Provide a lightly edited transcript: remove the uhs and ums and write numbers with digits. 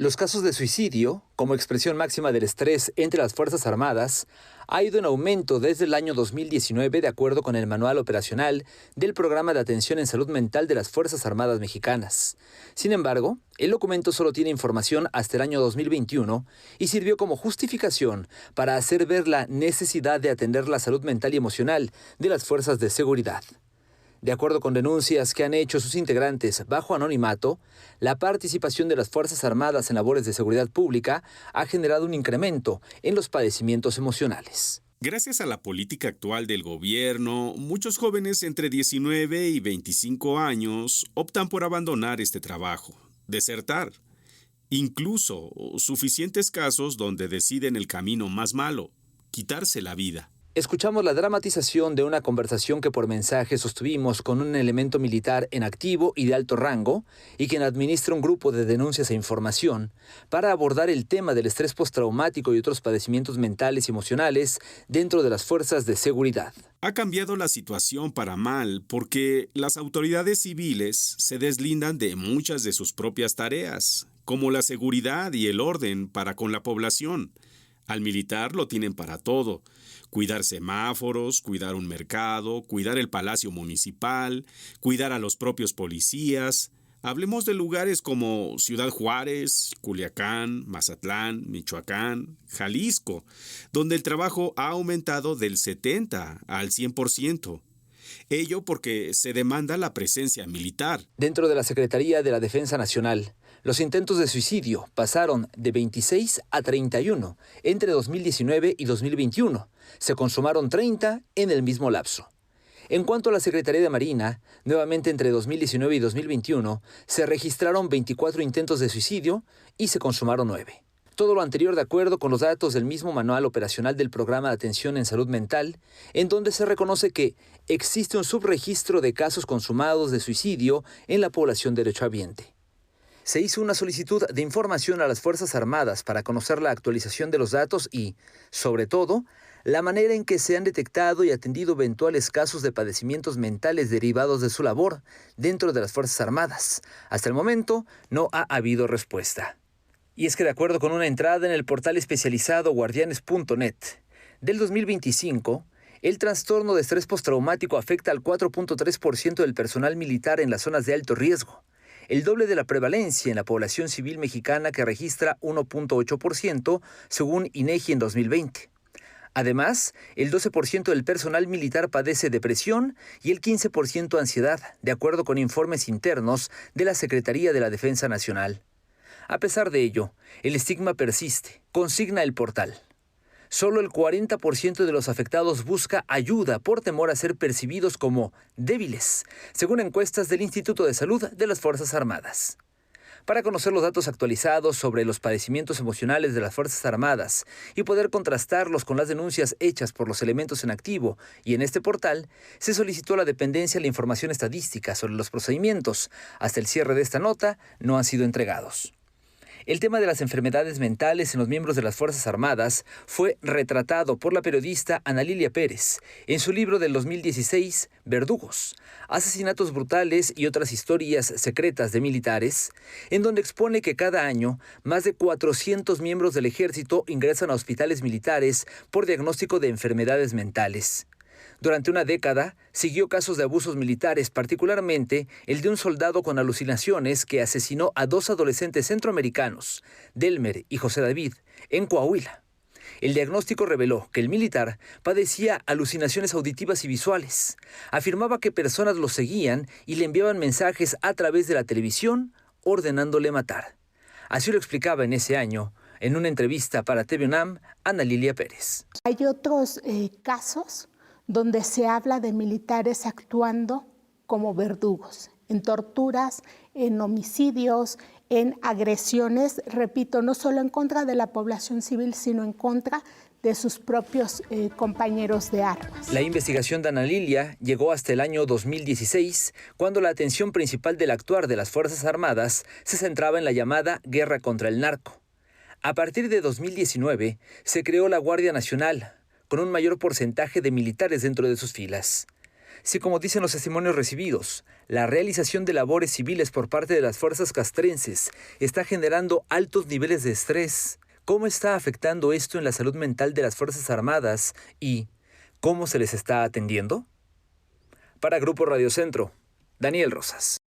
Los casos de suicidio, como expresión máxima del estrés entre las Fuerzas Armadas, ha ido en aumento desde el año 2019 de acuerdo con el Manual Operacional del Programa de Atención en Salud Mental de las Fuerzas Armadas Mexicanas. Sin embargo, el documento solo tiene información hasta el año 2021 y sirvió como justificación para hacer ver la necesidad de atender la salud mental y emocional de las fuerzas de seguridad. De acuerdo con denuncias que han hecho sus integrantes bajo anonimato, la participación de las Fuerzas Armadas en labores de seguridad pública ha generado un incremento en los padecimientos emocionales. Gracias a la política actual del gobierno, muchos jóvenes entre 19 y 25 años optan por abandonar este trabajo, desertar. Incluso suficientes casos donde deciden el camino más malo, quitarse la vida. Escuchamos la dramatización de una conversación que por mensaje sostuvimos con un elemento militar en activo y de alto rango y quien administra un grupo de denuncias e información para abordar el tema del estrés postraumático y otros padecimientos mentales y emocionales dentro de las fuerzas de seguridad. Ha cambiado la situación para mal porque las autoridades civiles se deslindan de muchas de sus propias tareas, como la seguridad y el orden para con la población. Al militar lo tienen para todo. Cuidar semáforos, cuidar un mercado, cuidar el palacio municipal, cuidar a los propios policías. Hablemos de lugares como Ciudad Juárez, Culiacán, Mazatlán, Michoacán, Jalisco, donde el trabajo ha aumentado del 70 al 100%. Ello porque se demanda la presencia militar. Dentro de la Secretaría de la Defensa Nacional, los intentos de suicidio pasaron de 26 a 31 entre 2019 y 2021. Se consumaron 30 en el mismo lapso. En cuanto a la Secretaría de Marina, nuevamente entre 2019 y 2021 se registraron 24 intentos de suicidio y se consumaron 9. Todo lo anterior de acuerdo con los datos del mismo Manual Operacional del Programa de Atención en Salud Mental, en donde se reconoce que existe un subregistro de casos consumados de suicidio en la población derechohabiente. Se hizo una solicitud de información a las Fuerzas Armadas para conocer la actualización de los datos y, sobre todo, la manera en que se han detectado y atendido eventuales casos de padecimientos mentales derivados de su labor dentro de las Fuerzas Armadas. Hasta el momento, no ha habido respuesta. Y es que de acuerdo con una entrada en el portal especializado guardianes.net, del 2025, el trastorno de estrés postraumático afecta al 4.3% del personal militar en las zonas de alto riesgo, el doble de la prevalencia en la población civil mexicana que registra 1.8% según INEGI en 2020. Además, el 12% del personal militar padece depresión y el 15% ansiedad, de acuerdo con informes internos de la Secretaría de la Defensa Nacional. A pesar de ello, el estigma persiste, consigna el portal. Solo el 40% de los afectados busca ayuda por temor a ser percibidos como débiles, según encuestas del Instituto de Salud de las Fuerzas Armadas. Para conocer los datos actualizados sobre los padecimientos emocionales de las Fuerzas Armadas y poder contrastarlos con las denuncias hechas por los elementos en activo y en este portal, se solicitó a la dependencia la información estadística sobre los procedimientos. Hasta el cierre de esta nota no han sido entregados. El tema de las enfermedades mentales en los miembros de las Fuerzas Armadas fue retratado por la periodista Ana Lilia Pérez en su libro del 2016, Verdugos, asesinatos brutales y otras historias secretas de militares, en donde expone que cada año más de 400 miembros del ejército ingresan a hospitales militares por diagnóstico de enfermedades mentales. Durante una década, siguió casos de abusos militares, particularmente el de un soldado con alucinaciones que asesinó a 2 adolescentes centroamericanos, Delmer y José David, en Coahuila. El diagnóstico reveló que el militar padecía alucinaciones auditivas y visuales. Afirmaba que personas lo seguían y le enviaban mensajes a través de la televisión, ordenándole matar. Así lo explicaba en ese año, en una entrevista para TV UNAM, Ana Lilia Pérez. Hay otros casos donde se habla de militares actuando como verdugos, en torturas, en homicidios, en agresiones, repito, no solo en contra de la población civil, sino en contra de sus propios compañeros de armas. La investigación de Ana Lilia llegó hasta el año 2016, cuando la atención principal del actuar de las Fuerzas Armadas se centraba en la llamada guerra contra el narco. A partir de 2019, se creó la Guardia Nacional, con un mayor porcentaje de militares dentro de sus filas. Si, como dicen los testimonios recibidos, la realización de labores civiles por parte de las fuerzas castrenses está generando altos niveles de estrés, ¿cómo está afectando esto en la salud mental de las Fuerzas Armadas y cómo se les está atendiendo? Para Grupo Radio Centro, Daniel Rosas.